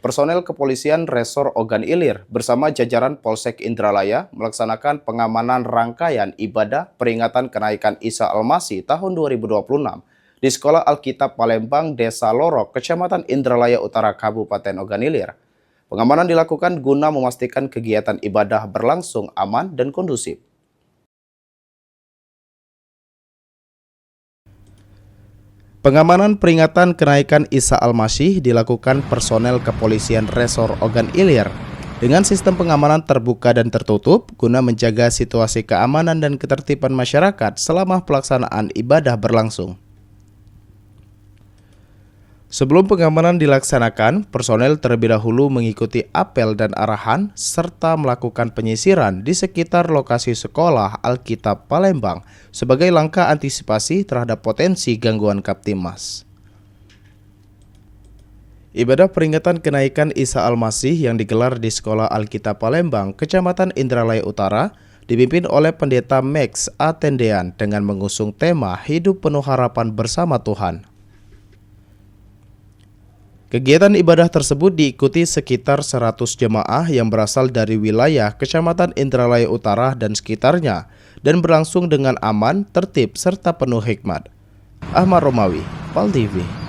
Personel kepolisian Resor Ogan Ilir bersama jajaran Polsek Indralaya melaksanakan pengamanan rangkaian ibadah peringatan kenaikan Isa Al-Masih tahun 2026 di Sekolah Alkitab Palembang, Desa Lorok, Kecamatan Indralaya Utara, Kabupaten Ogan Ilir. Pengamanan dilakukan guna memastikan kegiatan ibadah berlangsung aman dan kondusif. Pengamanan peringatan kenaikan Isa Al-Masih dilakukan personel kepolisian Resor Ogan Ilir dengan sistem pengamanan terbuka dan tertutup guna menjaga situasi keamanan dan ketertiban masyarakat selama pelaksanaan ibadah berlangsung. Sebelum pengamanan dilaksanakan, personel terlebih dahulu mengikuti apel dan arahan serta melakukan penyisiran di sekitar lokasi Sekolah Alkitab Palembang sebagai langkah antisipasi terhadap potensi gangguan Kaptimas. Ibadah peringatan kenaikan Isa Al-Masih yang digelar di Sekolah Alkitab Palembang, Kecamatan Indralaya Utara, dipimpin oleh Pendeta Max Atendean dengan mengusung tema Hidup Penuh Harapan Bersama Tuhan. Kegiatan ibadah tersebut diikuti sekitar 100 jemaah yang berasal dari wilayah Kecamatan Indralaya Utara dan sekitarnya dan berlangsung dengan aman, tertib, serta penuh hikmat. Ahmad Romawi, PAL TV.